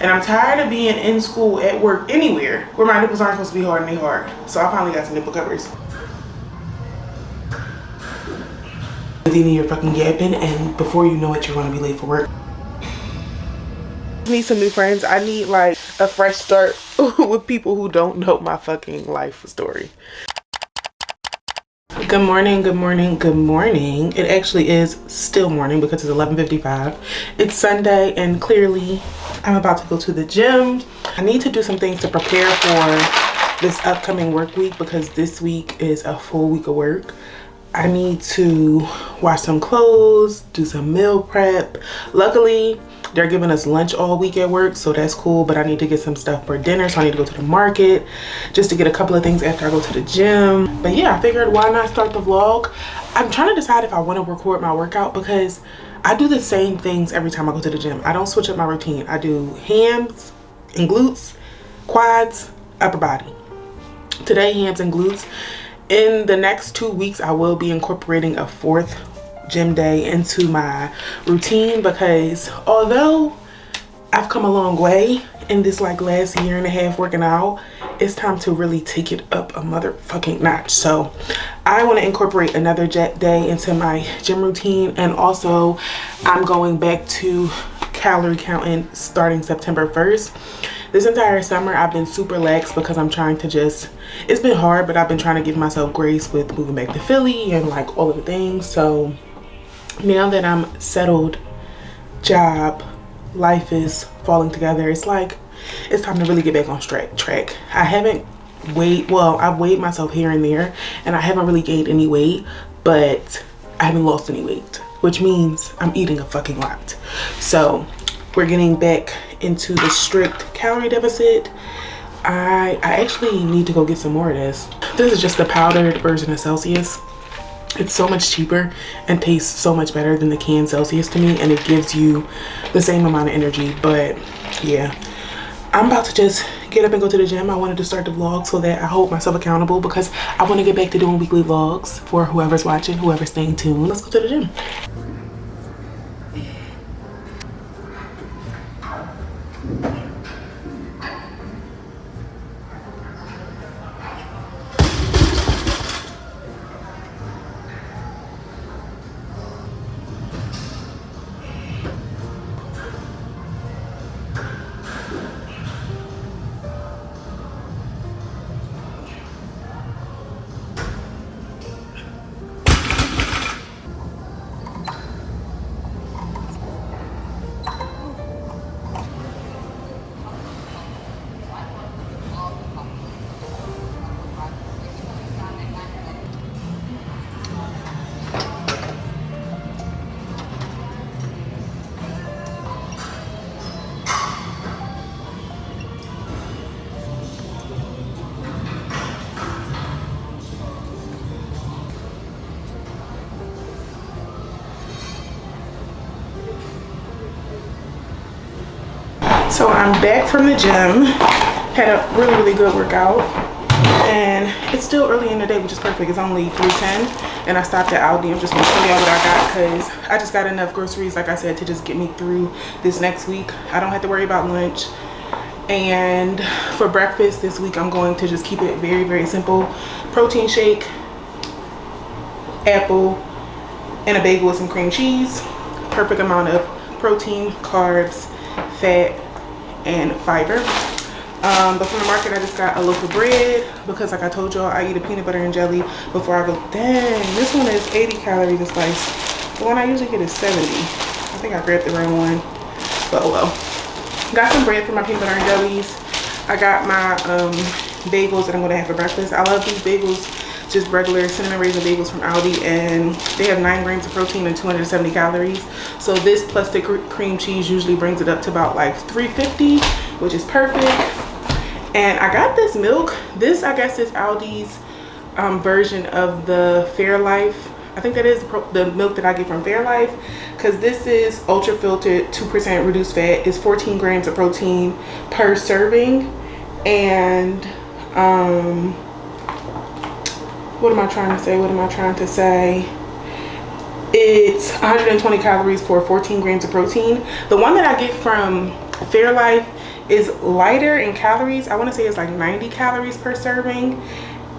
And I'm tired of being in school, at work, anywhere where my nipples aren't supposed to be hard and they hard. So I finally got some nipple covers. Medina, you're fucking yapping, and before you know it, you're gonna be late for work. I need some new friends. I need like a fresh start with people who don't know my fucking life story. Good morning, good morning, good morning. It actually is still morning because it's 11:55. It's Sunday and clearly I'm about to go to the gym. I need to do some things to prepare for this upcoming work week because this week is a full week of work. I need to wash some clothes, do some meal prep. Luckily, they're giving us lunch all week at work, so that's cool, but I need to get some stuff for dinner, so I need to go to the market just to get a couple of things after I go to the gym. But yeah, I figured why not start the vlog. I'm trying to decide if I want to record my workout because I do the same things every time I go to the gym. I don't switch up my routine. I do hams and glutes, quads, upper body. Today, hams and glutes. In the next 2 weeks, I will be incorporating a 4th gym day into my routine because although I've come a long way in this like last year and a half working out, it's time to really take it up a motherfucking notch. So I want to incorporate another day into my gym routine, and also I'm going back to calorie counting starting September 1st. This entire summer I've been super lax because I'm trying to just, it's been hard, but I've been trying to give myself grace with moving back to Philly and like all of the things. So now that I'm settled, job, life is falling together, it's like it's time to really get back on track. I haven't I've weighed myself here and there and I haven't really gained any weight, but I haven't lost any weight, which means I'm eating a fucking lot. So we're getting back into the strict calorie deficit. I actually need to go get some more of this. This is just the powdered version of Celsius. It's so much cheaper and tastes so much better than the canned Celsius to me, and it gives you the same amount of energy. But yeah, I'm about to just get up and go to the gym. I wanted to start the vlog so that I hold myself accountable because I want to get back to doing weekly vlogs for whoever's watching, whoever's staying tuned. Let's go to the gym. So I'm back from the gym, had a really good workout, and it's still early in the day, which is perfect. It's only 3:10 and I stopped at Aldi. I'm just gonna show y'all what I got because I just got enough groceries, like I said, to just get me through this next week. I don't have to worry about lunch. And for breakfast this week, I'm going to just keep it very simple. Protein shake, apple, and a bagel with some cream cheese. Perfect amount of protein, carbs, fat, and fiber. But from the market, I just got a loaf of bread because, like I told y'all, I eat a peanut butter and jelly before I go. Dang, this one is 80 calories a slice. The one I usually get is 70. I think I grabbed the wrong one, but oh well. Got some bread for my peanut butter and jellies. I got my bagels that I'm gonna have for breakfast. I love these bagels, just regular cinnamon raisin bagels from Aldi, and they have 9 grams of protein and 270 calories. So this plus the cream cheese usually brings it up to about like 350, which is perfect. And I got this milk. This, I guess, is Aldi's version of the Fairlife. I think that is the milk that I get from Fairlife, because this is ultra filtered, 2% reduced fat. It's 14 grams of protein per serving, and what am I trying to say? It's 120 calories for 14 grams of protein. The one that I get from Fairlife is lighter in calories. I want to say it's like 90 calories per serving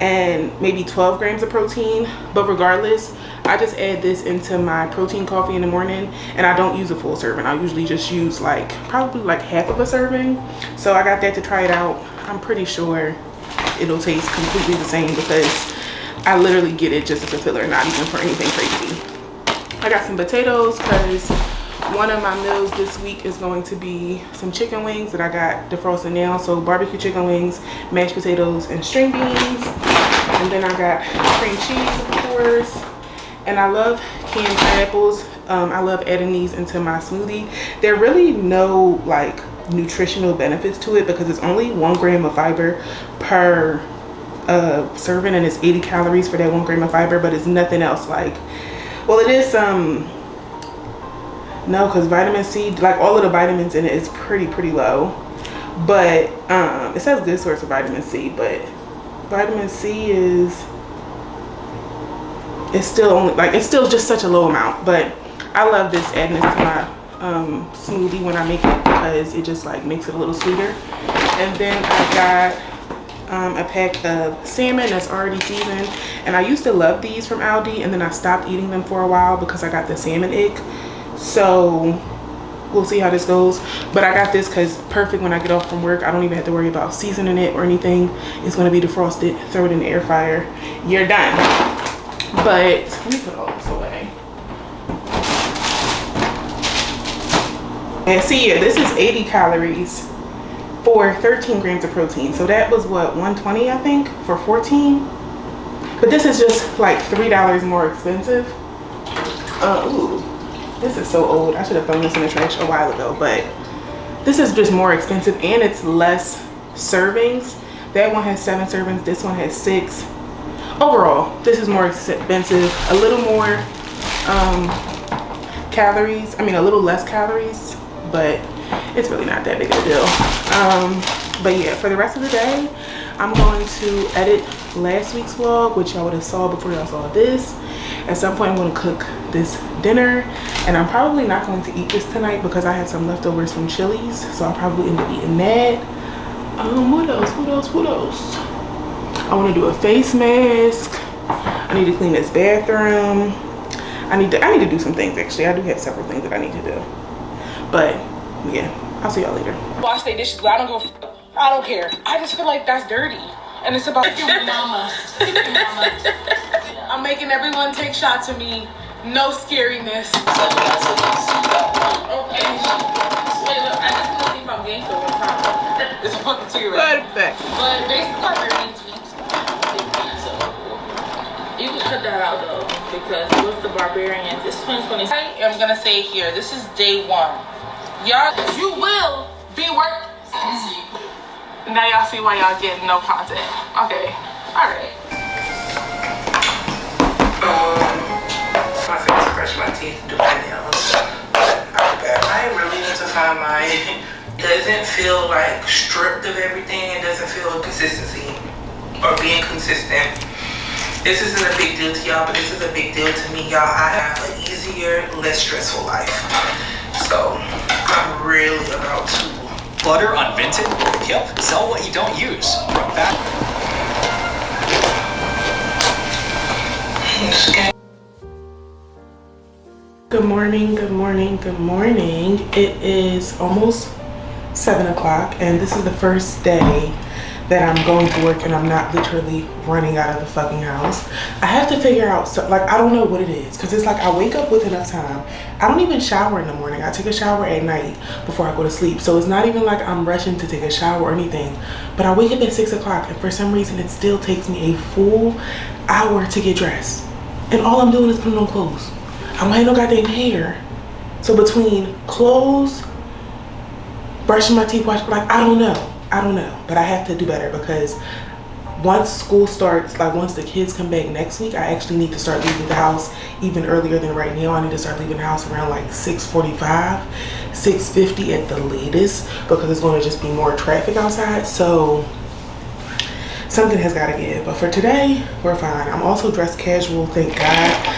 and maybe 12 grams of protein. But regardless, I just add this into my protein coffee in the morning, and I don't use a full serving. I usually just use like probably like half of a serving. So I got that to try it out. I'm pretty sure it'll taste completely the same because I literally get it just as a filler, not even for anything crazy. I got some potatoes because one of my meals this week is going to be some chicken wings that I got defrosted now. So barbecue chicken wings, mashed potatoes, and string beans. And then I got cream cheese, of course. And I love canned pineapples. I love adding these into my smoothie. There are really no like nutritional benefits to it because it's only 1 gram of fiber per serving, and it's 80 calories for that 1 gram of fiber, but it's nothing else like, well, it is no, because vitamin C, like all of the vitamins in it is pretty low. But it says good source of vitamin C, but vitamin C it's still only like, it's still just such a low amount. But I love this, adding this to my smoothie when I make it because it just like makes it a little sweeter. And then I got a pack of salmon that's already seasoned, and I used to love these from Aldi, and then I stopped eating them for a while because I got the salmon ick. So we'll see how this goes, but I got this because perfect when I get off from work. I don't even have to worry about seasoning it or anything. It's going to be defrosted, throw it in the air fryer, you're done. But let me put all this away. And see, yeah, this is 80 calories for 13 grams of protein. So that was what, 120 I think for 14. But this is just like $3 more expensive. Ooh, this is so old. I should have thrown this in the trash a while ago, but this is just more expensive and it's less servings. That one has 7 servings, this one has 6. Overall, this is more expensive, a little more calories. I mean, a little less calories, but it's really not that big of a deal. But yeah, for the rest of the day, I'm going to edit last week's vlog, which y'all would have saw before y'all saw this. At some point, I'm going to cook this dinner, and I'm probably not going to eat this tonight because I had some leftovers from Chili's, so I'll probably end up eating that. What else? I want to do a face mask. I need to clean this bathroom. I need to do some things actually. I do have several things that I need to do. But yeah, I'll see y'all later. Wash their dishes, but I don't care. I just feel like that's dirty. And it's about your mama. I'm making everyone take shots of me. No scariness. Okay. Wait, look, I just want to see if I'm getting to one time. It's a fucking cigarette. Perfect. But basically, so you can cut that out though, because with the barbarians, it's 2020. I am gonna say here, this is day 1. Y'all, you will be working. Now y'all see why y'all getting no content. Okay, all right. My face, brush my teeth, do my nails. I really need to find my. It doesn't feel like stripped of everything. It doesn't feel consistency or being consistent. This isn't a big deal to y'all, but this is a big deal to me, y'all. I have an easier, less stressful life. So I'm really about to. Butter unvented? Yep. Sell what you don't use. From back. Good morning, good morning, good morning. It is almost 7 o'clock, and this is the first day that I'm going to work and I'm not literally running out of the fucking house. I have to figure out, like, I don't know what it is, because it's like I wake up with enough time. I don't even shower in the morning. I take a shower at night before I go to sleep. So it's not even like I'm rushing to take a shower or anything. But I wake up at 6 o'clock, and for some reason it still takes me a full hour to get dressed. And all I'm doing is putting on clothes. I don't have no goddamn hair. So between clothes, brushing my teeth, like, I don't know, but I have to do better, because once school starts, like once the kids come back next week, I actually need to start leaving the house even earlier than right now. I need to start leaving the house around like 6:45, 6:50 at the latest, because it's going to just be more traffic outside. So something has got to give. But for today, we're fine. I'm also dressed casual, thank God,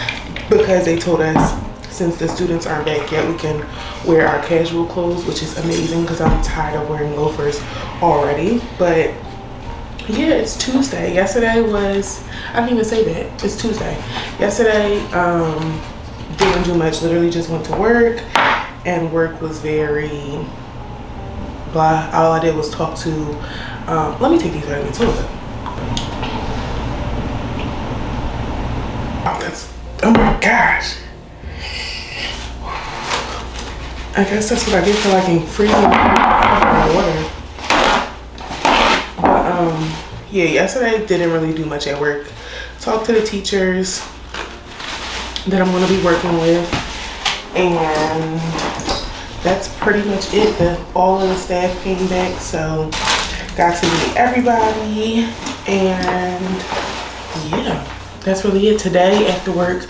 because they told us since the students aren't back yet, we can wear our casual clothes, which is amazing because I'm tired of wearing loafers already. But yeah, it's Tuesday. Yesterday was, I didn't even say that, it's Tuesday. Yesterday, didn't do much, literally just went to work, and work was very blah. All I did was talk to, let me take these vitamins. Hold up. Oh my gosh. I guess that's what I get for liking freezing water. But yeah, yesterday didn't really do much at work. Talked to the teachers that I'm gonna be working with, and that's pretty much it. All of the staff came back, so got to meet everybody, and yeah, that's really it. Today after work,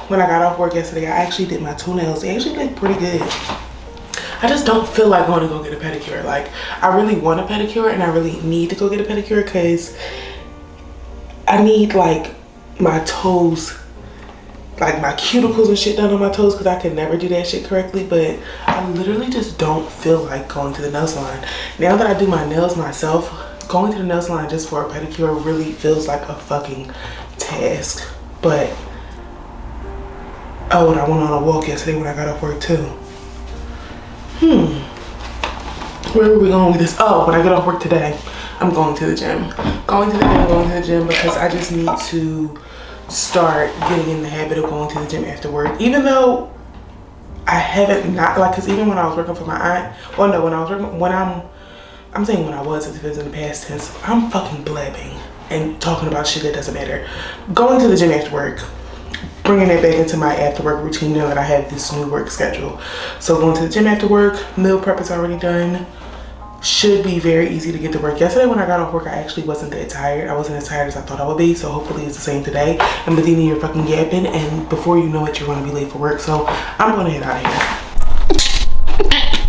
when I got off work yesterday, I actually did my toenails. They actually look pretty good. I just don't feel like going to go get a pedicure. Like, I really want a pedicure, and I really need to go get a pedicure because I need like my toes, like my cuticles and shit done on my toes, because I can never do that shit correctly. But I literally just don't feel like going to the nail salon. Now that I do my nails myself, going to the nail salon just for a pedicure really feels like a fucking task. But oh, and I went on a walk yesterday when I got off work too. Where were we going with this? Oh, when I get off work today, I'm going to the gym. Going to the gym because I just need to start getting in the habit of going to the gym after work. Even though I haven't, not like, because even when I was working for my aunt, well no, when I was working, I'm saying when I was, as if it's in the past tense, I'm fucking blabbing and talking about shit that doesn't matter. Going to the gym after work, bringing it back into my after work routine now that I have this new work schedule. So going to the gym after work, meal prep is already done. Should be very easy to get to work. Yesterday when I got off work, I actually wasn't that tired. I wasn't as tired as I thought I would be. So hopefully it's the same today. And Medina, you're fucking yapping, and before you know it, you're gonna be late for work. So I'm gonna head out of here.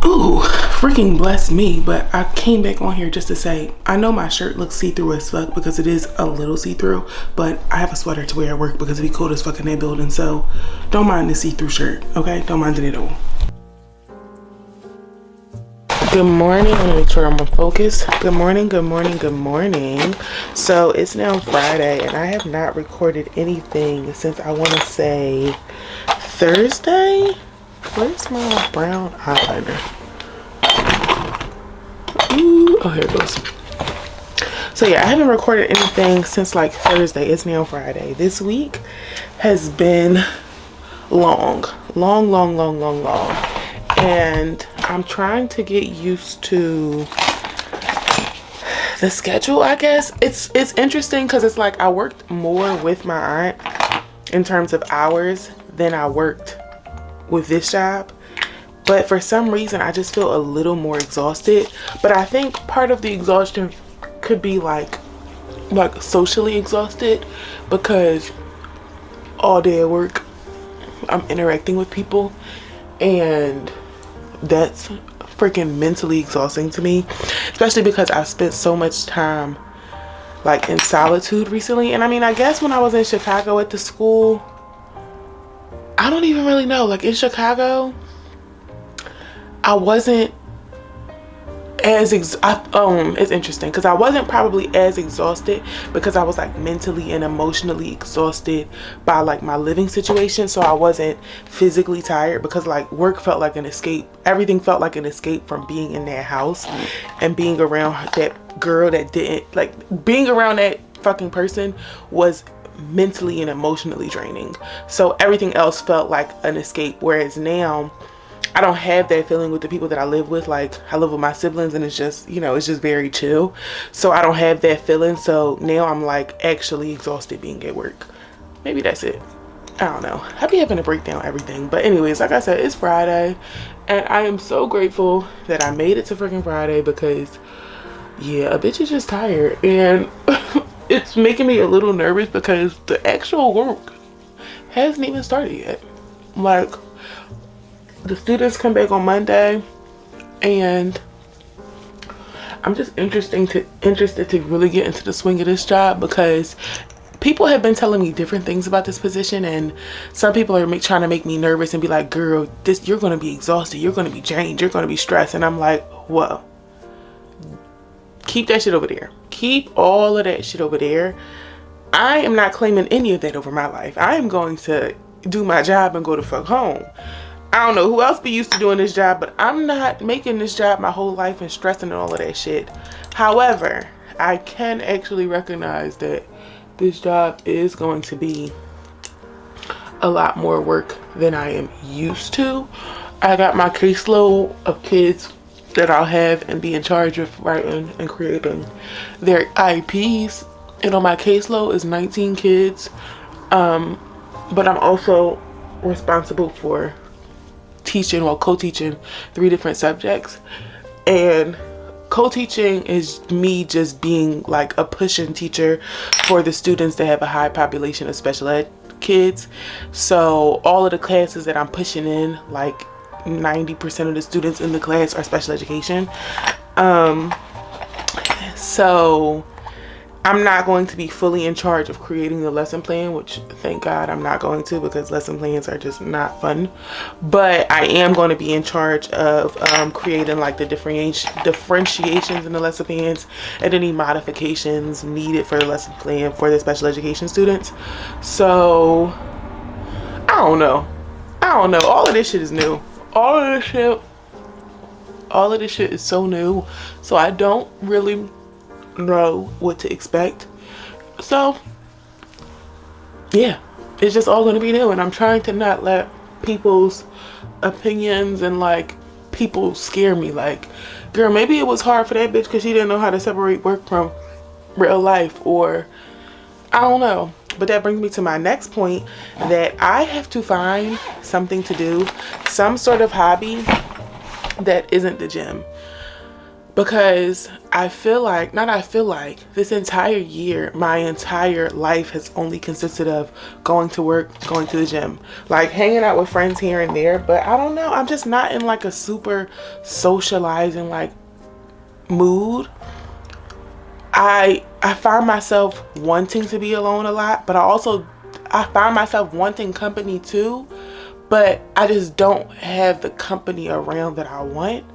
Ooh, freaking bless me. But I came back on here just to say, I know my shirt looks see-through as fuck because it is a little see-through, but I have a sweater to wear at work because it be cold as fuck in that building. So don't mind the see-through shirt, okay? Don't mind it at all. Good morning. Let me make sure I'm on focus. Good morning, good morning, good morning. So it's now Friday, and I have not recorded anything since, I want to say, Thursday. Where's my brown eyeliner? Ooh, oh, here it goes. So yeah, I haven't recorded anything since like Thursday. It's now Friday. This week has been long. And I'm trying to get used to the schedule, I guess. It's interesting because it's like I worked more with my aunt in terms of hours than I worked with this job. But for some reason, I just feel a little more exhausted. But I think part of the exhaustion could be like socially exhausted, because all day at work, I'm interacting with people, and that's freaking mentally exhausting to me, especially because I've spent so much time like in solitude recently. And I mean, I guess when I was in Chicago at the school, I don't even really know, like in Chicago I wasn't as it's interesting because I wasn't probably as exhausted because I was like mentally and emotionally exhausted by like my living situation. So I wasn't physically tired because like work felt like an escape. Everything felt like an escape from being in that house and being around that girl that didn't like, being around that fucking person was mentally and emotionally draining. So everything else felt like an escape, whereas now I don't have that feeling with the people that I live with. Like, I live with my siblings and it's just, you know, it's just very chill. So I don't have that feeling. So now I'm like actually exhausted being at work. Maybe that's it. I don't know. I be having to break down everything. But anyways, like I said, it's Friday. And I am so grateful that I made it to freaking Friday because, yeah, a bitch is just tired. And it's making me a little nervous because the actual work hasn't even started yet. Like, the students come back on Monday, and I'm just interested to really get into the swing of this job because people have been telling me different things about this position, and some people are trying to make me nervous and be like, girl, you're going to be exhausted, you're going to be drained, you're going to be stressed. And I'm like, whoa, keep that shit over there. Keep all of that shit over there. I am not claiming any of that over my life. I am going to do my job and go the fuck home. I don't know who else be used to doing this job, but I'm not making this job my whole life and stressing and all of that shit. However, I can actually recognize that this job is going to be a lot more work than I am used to. I got my caseload of kids that I'll have and be in charge of writing and creating their IEPs. And on my caseload is 19 kids. But I'm also responsible for teaching, well, co-teaching 3 different subjects. And co-teaching is me just being like a pushing teacher for the students that have a high population of special ed kids. So all of the classes that I'm pushing in, like 90% of the students in the class are special education. So I'm not going to be fully in charge of creating the lesson plan, which thank God I'm not going to, because lesson plans are just not fun. But I am going to be in charge of creating like the differentiations in the lesson plans and any modifications needed for the lesson plan for the special education students. So I don't know. All of this shit is new. All of this shit is so new. So I don't really know what to expect. So yeah, it's just all going to be new, and I'm trying to not let people's opinions and like people scare me. Like, girl, maybe it was hard for that bitch because she didn't know how to separate work from real life, or I don't know. But that brings me to my next point, that I have to find something to do, some sort of hobby that isn't the gym. Because this entire year, my entire life has only consisted of going to work, going to the gym, like hanging out with friends here and there. But I don't know, I'm just not in like a super socializing like mood. I find myself wanting to be alone a lot, but I find myself wanting company too, but I just don't have the company around that I want.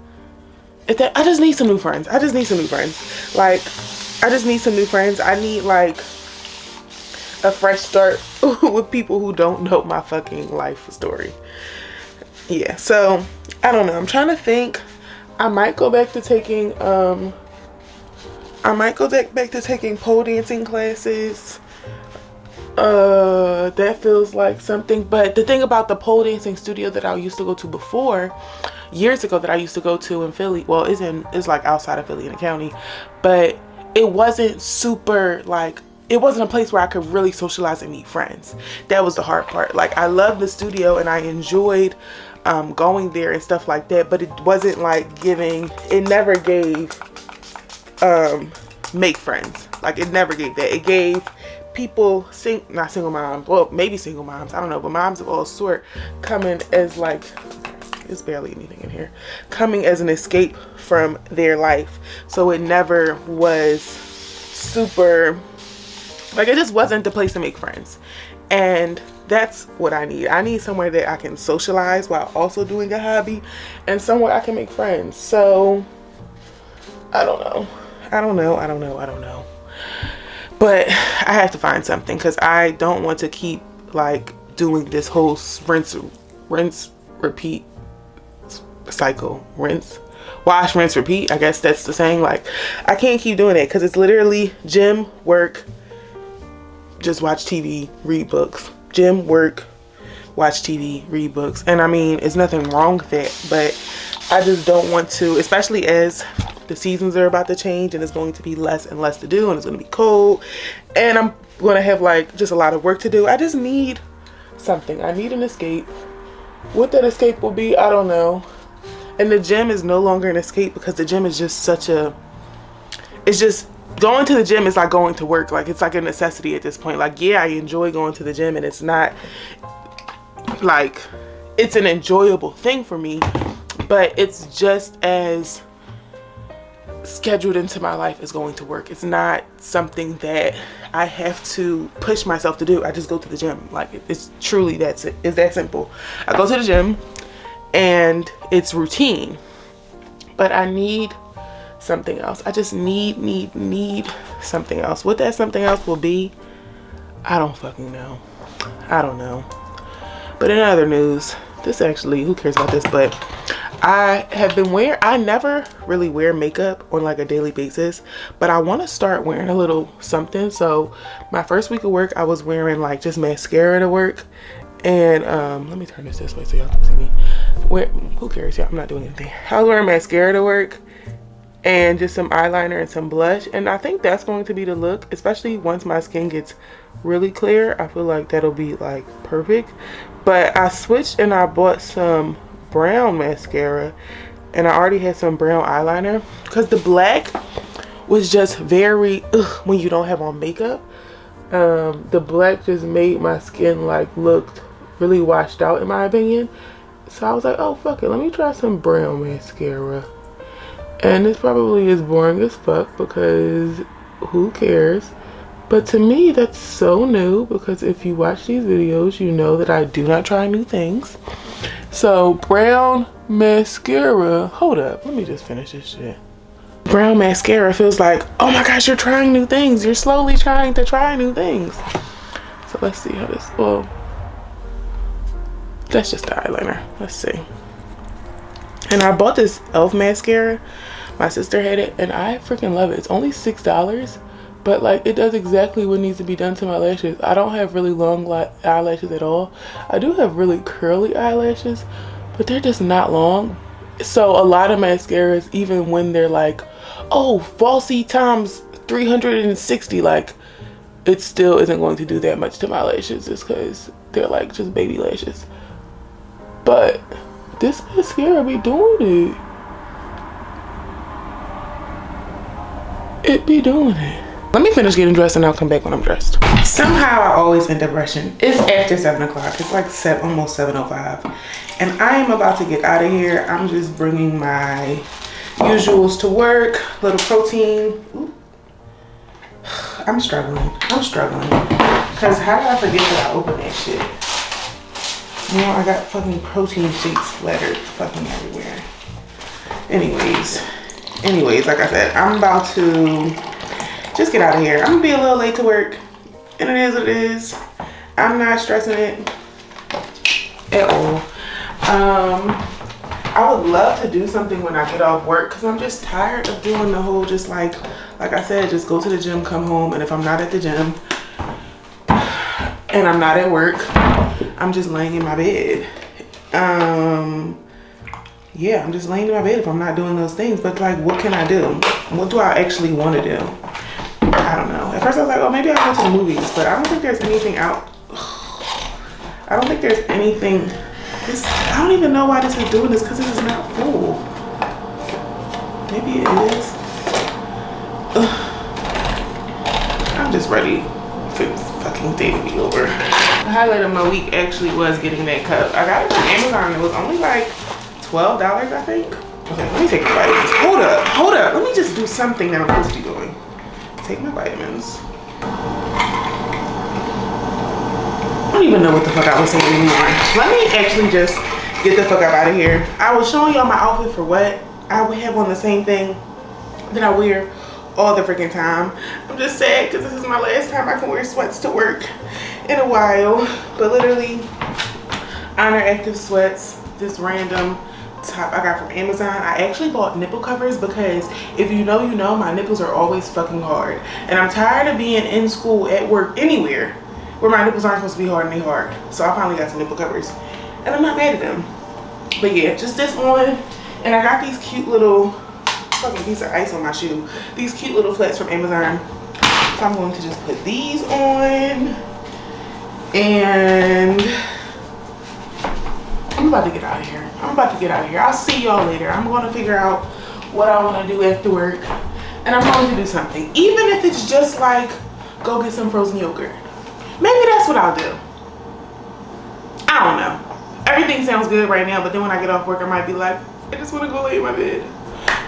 I just need some new friends. Like, I just need some new friends. I need like a fresh start with people who don't know my fucking life story. Yeah, so I don't know. I'm trying to think. I might go back to taking pole dancing classes. That feels like something. But the thing about the pole dancing studio that I used to go to before, years ago, that I used to go to in Philly, well, it's like outside of Philly in the county, but it wasn't super like, it wasn't a place where I could really socialize and meet friends. That was the hard part. Like, I loved the studio and I enjoyed going there and stuff like that, but it wasn't like it never gave make friends. Like, it never gave that. It gave people, not single moms, well, maybe single moms, I don't know, but moms of all sort coming as like, there's barely anything in here, coming as an escape from their life. So it never was super, like, it just wasn't the place to make friends. And that's what I need. I need somewhere that I can socialize while also doing a hobby, and somewhere I can make friends. So I don't know. But I have to find something, because I don't want to keep like doing this whole rinse, repeat cycle. Rinse, wash, rinse, repeat. I guess that's the saying. Like, I can't keep doing it, because it's literally gym, work, just watch TV, read books. Gym, work, watch TV, read books. And I mean, it's nothing wrong with that, but I just don't want to, especially as the seasons are about to change and it's going to be less and less to do, and it's going to be cold, and I'm going to have like just a lot of work to do. I just need something. I need an escape. What that escape will be, I don't know. And the gym is no longer an escape, because the gym is just it's just, going to the gym is like going to work. Like, it's like a necessity at this point. Like, yeah, I enjoy going to the gym, and it's not like, it's an enjoyable thing for me, but it's just as scheduled into my life is going to work. It's not something that I have to push myself to do. I just go to the gym. Like, it's truly it's that simple. I go to the gym and it's routine, but I need something else. I just need something else. What that something else will be, I don't fucking know. I don't know. But in other news, this actually, who cares about this, but I never really wear makeup on like a daily basis, but I want to start wearing a little something. So my first week of work, I was wearing like just mascara to work. And let me turn this way so y'all can see me. Who cares? Yeah, I'm not doing anything. I was wearing mascara to work and just some eyeliner and some blush. And I think that's going to be the look, especially once my skin gets really clear. I feel like that'll be like perfect. But I switched and I bought some brown mascara, and I already had some brown eyeliner because the black was just very when you don't have on makeup. The black just made my skin like looked really washed out in my opinion. So I was like, oh fuck it, let me try some brown mascara. And this probably is boring as fuck because who cares? But to me, that's so new, because if you watch these videos, you know that I do not try new things. So brown mascara, hold up, let me just finish this shit. Brown mascara feels like, oh my gosh, you're trying new things. You're slowly trying to try new things. So let's see how this, well, that's just the eyeliner. Let's see. And I bought this e.l.f. mascara. My sister had it and I freaking love it. It's only $6. But like, it does exactly what needs to be done to my lashes. I don't have really long eyelashes at all. I do have really curly eyelashes, but they're just not long. So a lot of mascaras, even when they're like, oh, falsie times 360, like, it still isn't going to do that much to my lashes just because they're like just baby lashes. But this mascara be doing it. It be doing it. Let me finish getting dressed and I'll come back when I'm dressed. Somehow I always end up rushing. It's after 7 o'clock. It's like almost 7:05. And I am about to get out of here. I'm just bringing my usuals to work. Little protein. Ooh. I'm struggling. Because how did I forget that I opened that shit? You know, I got fucking protein shakes splattered fucking everywhere. Anyways, like I said, I'm about to just get out of here. I'm gonna be a little late to work, and it is what it is. I'm not stressing it at all. I would love to do something when I get off work, because I'm just tired of doing the whole just like I said, just go to the gym, come home, and if I'm not at the gym and I'm not at work, I'm just laying in my bed. Yeah, I'm just laying in my bed if I'm not doing those things. But like, what can I do? What do I actually want to do? I don't know. At first I was like, oh, maybe I'll go to the movies, but I don't think there's anything out. I don't think there's anything. I don't even know why this is doing this, because this is not full. Maybe it is. I'm just ready for this fucking day to be over. The highlight of my week actually was getting that cup. I got it from Amazon. It was only like $12, I think. Okay, let me take my vitamins. Hold up. Let me just do something that I'm supposed to be doing. Take my vitamins. I don't even know what the fuck I was saying anymore. Let me actually just get the fuck up out of here. I was showing y'all my outfit for what? I would have on the same thing that I wear all the freaking time. I'm just sad because this is my last time I can wear sweats to work in a while. But literally, Honor Active Sweats, this random top I got from Amazon. I actually bought nipple covers because if you know, you know, my nipples are always fucking hard. And I'm tired of being in school, at work, anywhere where my nipples aren't supposed to be hard and they hard. So I finally got some nipple covers. And I'm not mad at them. But yeah, just this one. And I got these cute little fucking piece of ice on my shoe. These cute little flats from Amazon. So I'm going to just put these on. And I'm about to get out of here. I'll see y'all later. I'm going to figure out what I want to do after work. And I'm going to do something. Even if it's just like, go get some frozen yogurt. Maybe that's what I'll do. I don't know. Everything sounds good right now, but then when I get off work, I might be like, I just want to go lay in my bed.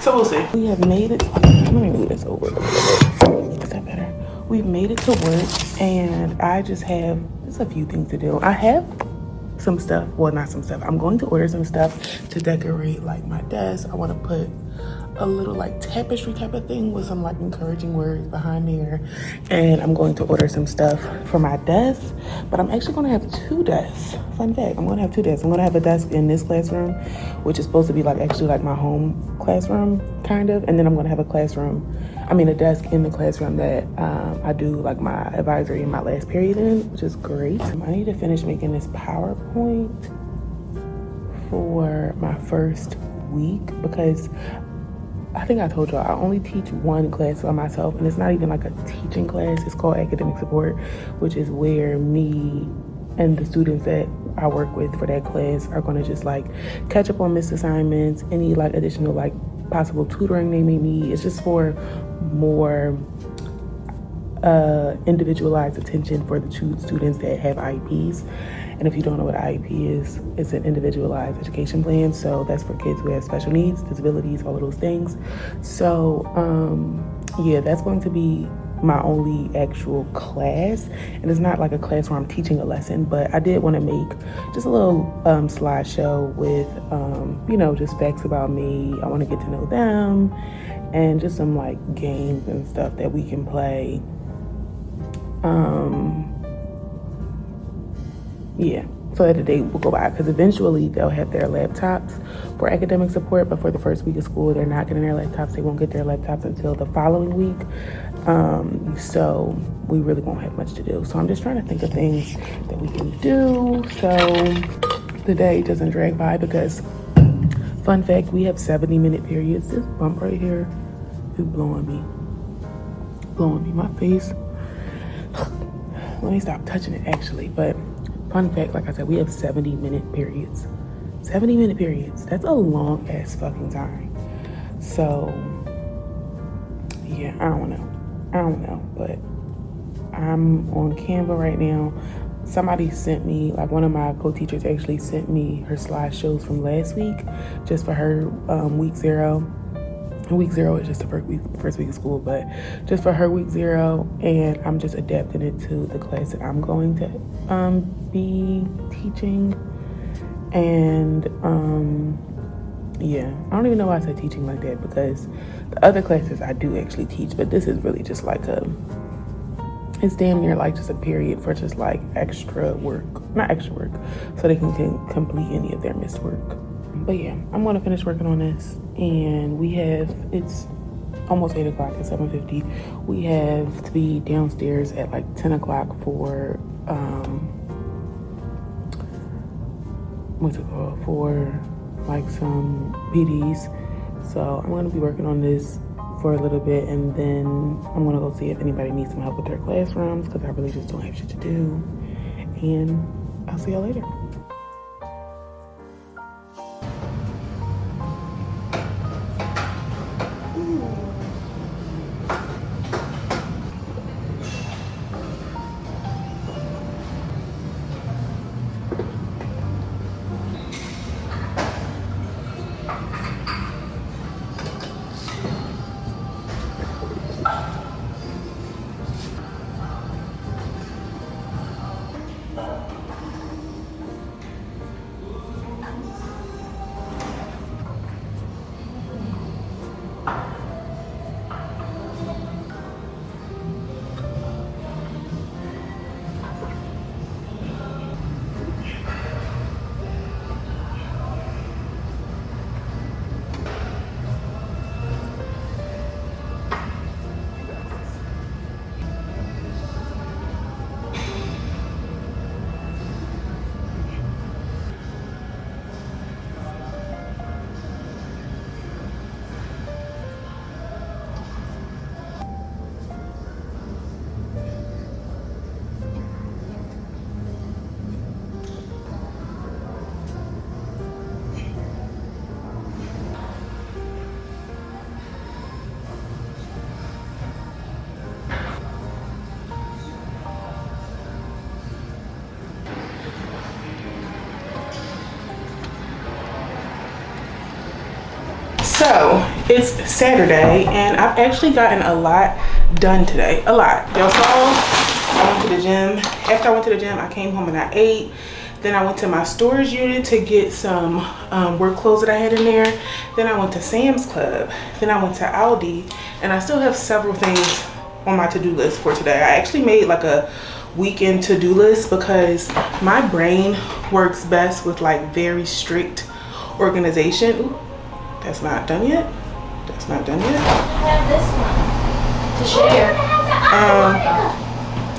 So we'll see. We have made it. Let me move this over a little bit. Is that better? We've made it to work, and I just have just a few things to do. I have some stuff. Well, not some stuff. I'm going to order some stuff to decorate like my desk. I want to put a little like tapestry type of thing with some like encouraging words behind there, and I'm going to order some stuff for my desk. But I'm actually going to have two desks. Fun fact, I'm going to have two desks. I'm going to have a desk in this classroom, which is supposed to be like actually like my home classroom kind of, and then I'm going to have a desk in the classroom that I do like my advisory in my last period in, which is great. I need to finish making this PowerPoint for my first week because I think I told y'all I only teach one class by myself, and it's not even like a teaching class. It's called academic support, which is where me and the students that I work with for that class are going to just like catch up on missed assignments, any like additional like possible tutoring they may need. It's just for more individualized attention for the two students that have IEPs. And if you don't know what IEP is, it's an individualized education plan. So that's for kids who have special needs, disabilities, all of those things. So yeah, that's going to be my only actual class. And it's not like a class where I'm teaching a lesson, but I did want to make just a little slideshow with, just facts about me. I want to get to know them and just some like games and stuff that we can play. Yeah, so that the day will go by, because eventually they'll have their laptops for academic support, but for the first week of school they're not getting their laptops. They won't get their laptops until the following week. So we really won't have much to do. So I'm just trying to think of things that we can do so the day doesn't drag by, because fun fact, we have 70-minute periods. This bump right here is blowing me my face. Let me stop touching it actually. But fun fact, like I said, we have 70-minute periods. 70-minute periods. That's a long ass fucking time. So yeah, I don't know, but I'm on Canva right now. Somebody sent me, like one of my co-teachers actually sent me her slideshows from last week just for her week 0. Week 0 is just the first week of school, but just for her week 0, and I'm just adapting it to the class that I'm going to be teaching. And yeah, I don't even know why I said teaching like that, because the other classes I do actually teach, but this is really just like it's damn near like just a period for just like not extra work, so they can complete any of their missed work. But yeah, I'm gonna finish working on this, and it's almost 8 o'clock. It's 7:50. We have to be downstairs at like 10 o'clock for for like some PDs. So I'm gonna be working on this for a little bit, and then I'm gonna go see if anybody needs some help with their classrooms, because I really just don't have shit to do. And I'll see y'all later. So It's Saturday and I've actually gotten a lot done today. A lot. Y'all saw I went to the gym. After I went to the gym, I came home and I ate. Then I went to my storage unit to get some work clothes that I had in there. Then I went to Sam's Club. Then I went to Aldi. And I still have several things on my to-do list for today. I actually made like a weekend to-do list because my brain works best with like very strict organization. Ooh, that's not done yet. That's not done yet. I have this one to share.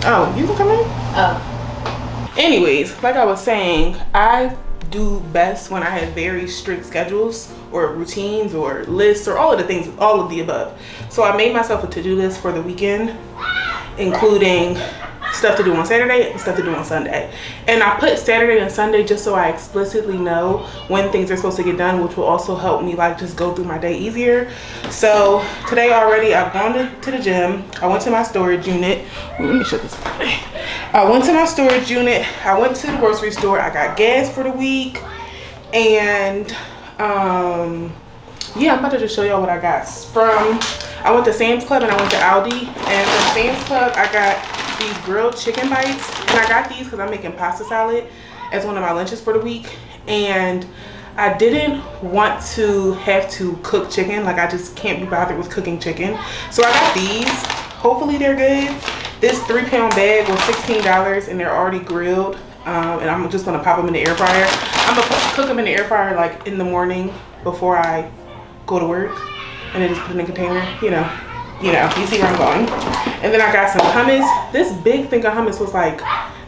Oh, you can come in? Oh. Anyways, like I was saying, I do best when I have very strict schedules or routines or lists or all of the things, all of the above. So I made myself a to-do list for the weekend, including stuff to do on Saturday and stuff to do on Sunday. And I put Saturday and Sunday just so I explicitly know when things are supposed to get done, which will also help me like just go through my day easier. So today already I've gone to the gym. I went to my storage unit. Ooh, let me shut this up. I went to my storage unit. I went to the grocery store. I got gas for the week. And yeah, I'm about to just show y'all what I got I went to Sam's Club and I went to Aldi. And from Sam's Club, I got these grilled chicken bites. And I got these because I'm making pasta salad as one of my lunches for the week. And I didn't want to have to cook chicken. Like I just can't be bothered with cooking chicken. So I got these. Hopefully they're good. This 3-pound bag was $16 and they're already grilled. And I'm just gonna pop them in the air fryer. I'm gonna cook them in the air fryer like in the morning before I go to work. And then just put it in a container, you see where I'm going. And then I got some hummus. This big thing of hummus was like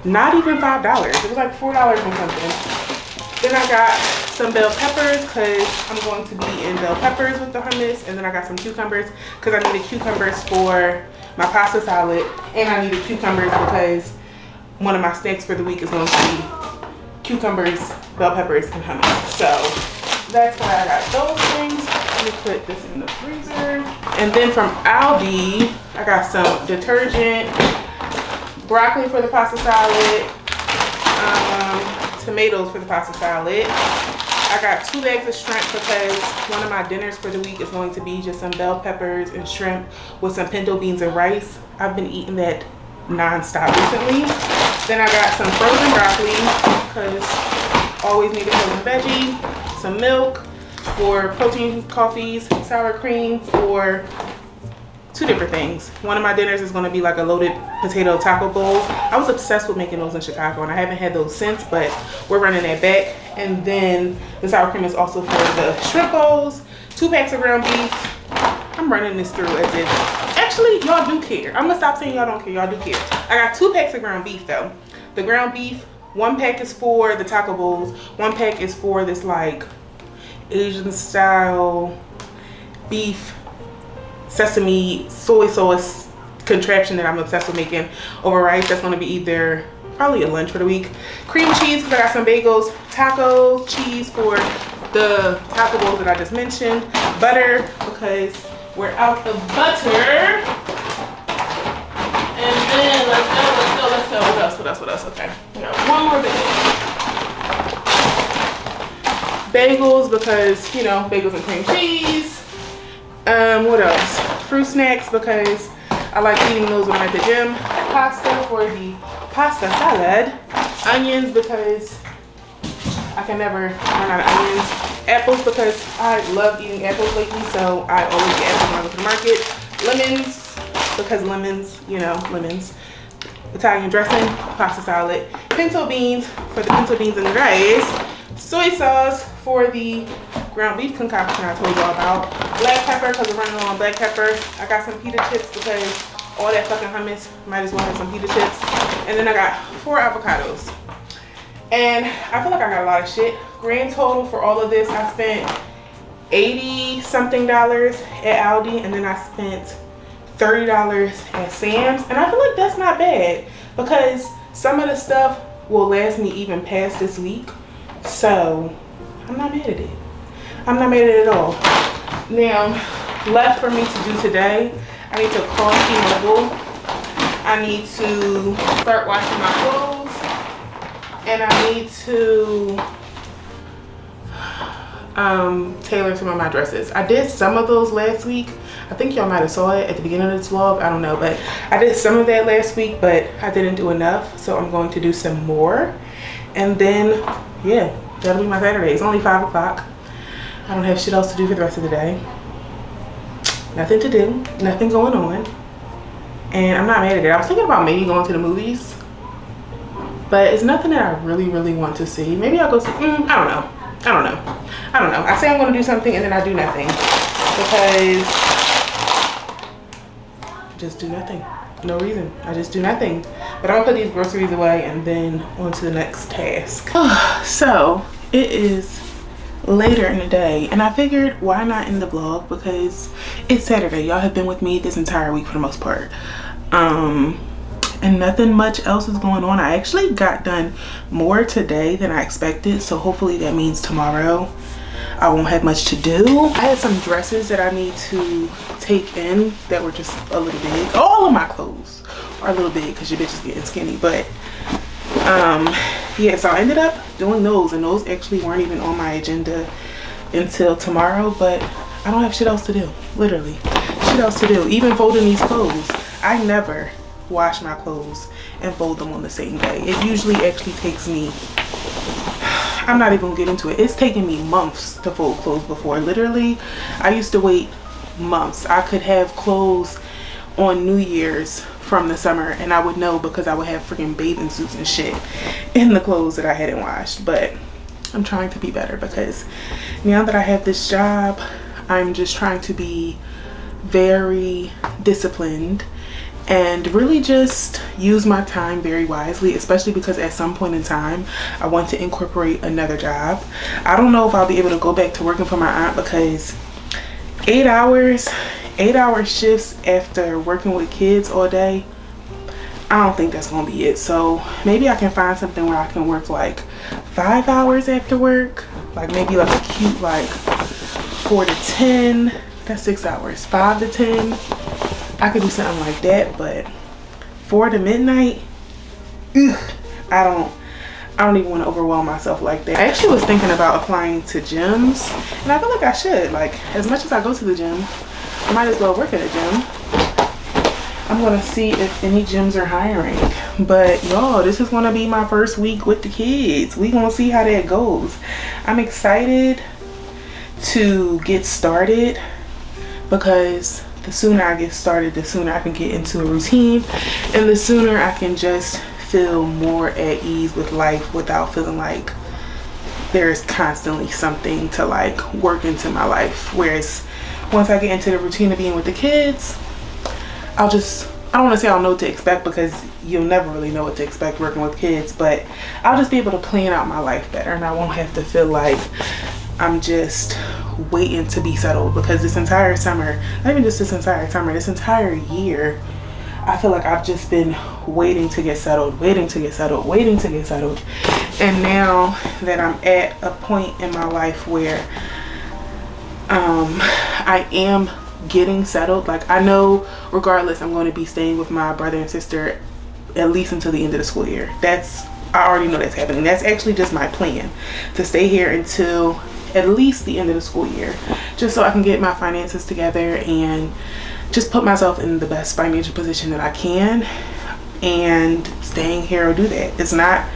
not even $5. It was like $4 and something. Then I got some bell peppers because I'm going to be eating bell peppers with the hummus. And then I got some cucumbers because I needed cucumbers for my pasta salad. And I needed cucumbers because one of my snacks for the week is going to be cucumbers, bell peppers, and hummus. So that's why I got those things. Let me put this in the freezer. And then from Aldi, I got some detergent, broccoli for the pasta salad, tomatoes for the pasta salad. I got 2 bags of shrimp because one of my dinners for the week is going to be just some bell peppers and shrimp with some pinto beans and rice. I've been eating that non-stop recently. Then I got some frozen broccoli because always need a frozen veggie, some milk for protein coffees, sour cream for 2 different things. One of my dinners is going to be like a loaded potato taco bowl. I was obsessed with making those in Chicago and I haven't had those since, but we're running that back. And then the sour cream is also for the shrimp bowls, 2 packs of ground beef. I'm running this through as if, actually y'all do care. I'm gonna stop saying y'all don't care, y'all do care. I got 2 packs of ground beef though. The ground beef, 1 pack is for the taco bowls, 1 pack is for this like Asian style beef sesame soy sauce contraption that I'm obsessed with making over rice. That's going to be either probably a lunch for the week. Cream cheese because I got some bagels, tacos, cheese for the taco bowls that I just mentioned, butter because we're out of butter. And then let's go. What else? Okay, we got 1 more bagel. Bagels because, bagels and cream cheese. What else? Fruit snacks because I like eating those when I'm at the gym. Pasta for the pasta salad. Onions because I can never run out of onions. Apples because I love eating apples lately, so I always get apples when I go to the market. Lemons because lemons. Italian dressing, pasta salad. Pinto beans for the pinto beans and the rice. Soy sauce for the ground beef concoction I told y'all about. Black pepper because we're running low on black pepper. I got some pita chips because all that fucking hummus, might as well have some pita chips. And then I got 4 avocados. And I feel like I got a lot of shit. Grand total for all of this, I spent $80 something at Aldi, and then I spent $30 at Sam's. And I feel like that's not bad because some of the stuff will last me even past this week. So I'm not mad at it. I'm not mad at it at all. Now, left for me to do today, I need to call T-Mobile. I need to start washing my clothes. And I need to tailor some of my dresses. I did some of those last week. I think y'all might have saw it at the beginning of this vlog. I don't know, but I did some of that last week, but I didn't do enough. So I'm going to do some more. And then, yeah, that'll be my Saturday. It's only 5 o'clock. I don't have shit else to do for the rest of the day. Nothing to do, nothing going on. And I'm not mad at it. I was thinking about maybe going to the movies, but it's nothing that I really, really want to see. Maybe I'll go see, I don't know. I say I'm gonna do something and then I do nothing because I just do nothing. No reason, I just do nothing. But I'm gonna put these groceries away and then on to the next task. So it is later in the day and I figured why not end the vlog because it's Saturday. Y'all have been with me this entire week for the most part. And nothing much else is going on. I actually got done more today than I expected, so hopefully that means tomorrow I won't have much to do. I had some dresses that I need to take in that were just a little big. All of my clothes are a little big because your bitch is getting skinny, but yeah, so I ended up doing those, and those actually weren't even on my agenda until tomorrow, but I don't have shit else to do, literally shit else to do. Even folding these clothes, I never wash my clothes and fold them on the same day. It usually actually takes me, I'm not even gonna get into it, it's taken me months to fold clothes before. Literally, I used to wait months. I could have clothes on New Year's from the summer and I would know because I would have freaking bathing suits and shit in the clothes that I hadn't washed. But I'm trying to be better because now that I have this job, I'm just trying to be very disciplined and really just use my time very wisely, especially because at some point in time I want to incorporate another job. I don't know if I'll be able to go back to working for my aunt because 8 hour shifts after working with kids all day, I don't think that's gonna be it. So maybe I can find something where I can work like 5 hours after work, like maybe like a cute like 4 to 10, that's 6 hours, 5 to 10. I could do something like that, but 4 to midnight, ugh, I don't even want to overwhelm myself like that. I actually was thinking about applying to gyms, and I feel like I should. Like, as much as I go to the gym, I might as well work at a gym. I'm gonna see if any gyms are hiring. But y'all, this is gonna be my first week with the kids. We gonna see how that goes. I'm excited to get started because the sooner I get started, the sooner I can get into a routine, and the sooner I can just feel more at ease with life without feeling like there's constantly something to like work into my life. Whereas once I get into the routine of being with the kids, I don't want to say I'll know what to expect because you'll never really know what to expect working with kids, but I'll just be able to plan out my life better and I won't have to feel like I'm just waiting to be settled. Because this entire summer, not even just this entire summer, this entire year, I feel like I've just been waiting to get settled, waiting to get settled, waiting to get settled. And now that I'm at a point in my life where I am getting settled, like I know regardless I'm going to be staying with my brother and sister at least until the end of the school year. I already know that's happening. That's actually just my plan, to stay here until at least the end of the school year, just so I can get my finances together and just put myself in the best financial position that I can. And staying here will do that. It's not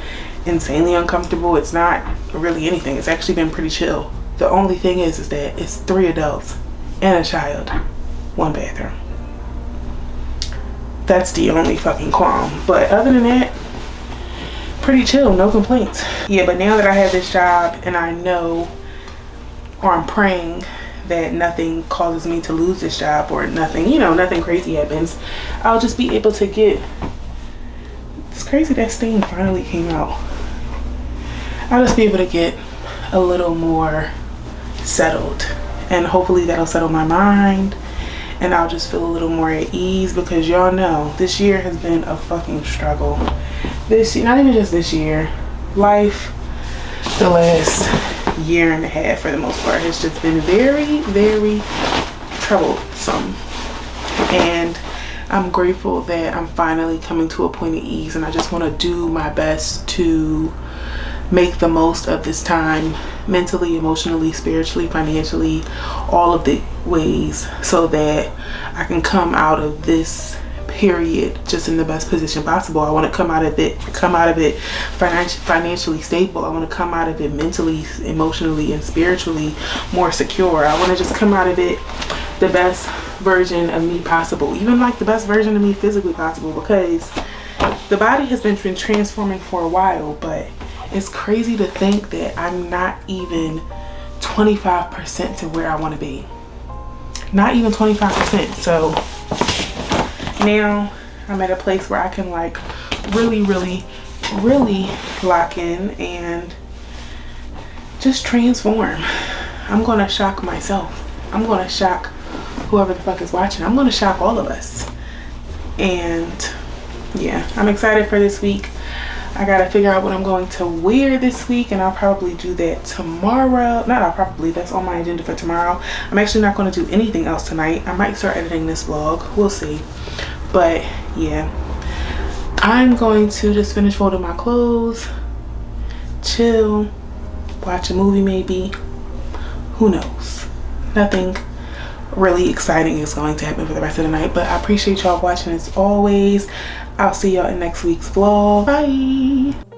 insanely uncomfortable. It's not really anything. It's actually been pretty chill. The only thing is that it's 3 adults and a child, 1 bathroom. That's the only fucking qualm. But other than that, pretty chill, no complaints. Yeah, but now that I have this job and I know, or I'm praying that nothing causes me to lose this job or nothing, you know, nothing crazy happens, I'll just be able to get, it's crazy that stain finally came out. I'll just be able to get a little more settled, and hopefully that'll settle my mind and I'll just feel a little more at ease, because y'all know this year has been a fucking struggle. This year, not even just this year, life the last year and a half for the most part has just been very, very troublesome. And I'm grateful that I'm finally coming to a point of ease, and I just want to do my best to make the most of this time mentally, emotionally, spiritually, financially, all of the ways, so that I can come out of this period just in the best position possible. I want to come out of it financially stable. I want to come out of it mentally, emotionally, and spiritually more secure. I want to just come out of it the best version of me possible, even like the best version of me physically possible, because the body has been transforming for a while, but it's crazy to think that I'm not even 25% to where I want to be. Not even 25%. So now I'm at a place where I can like really lock in and just transform. I'm gonna shock myself. I'm gonna shock whoever the fuck is watching. I'm gonna shock all of us. And yeah, I'm excited for this week. I gotta figure out what I'm going to wear this week, and I'll probably do that tomorrow. That's on my agenda for tomorrow. I'm actually not going to do anything else tonight. I might start editing this vlog, we'll see. But yeah, I'm going to just finish folding my clothes, chill, watch a movie maybe. Who knows? Nothing really exciting is going to happen for the rest of the night, but I appreciate y'all watching as always. I'll see y'all in next week's vlog. Bye.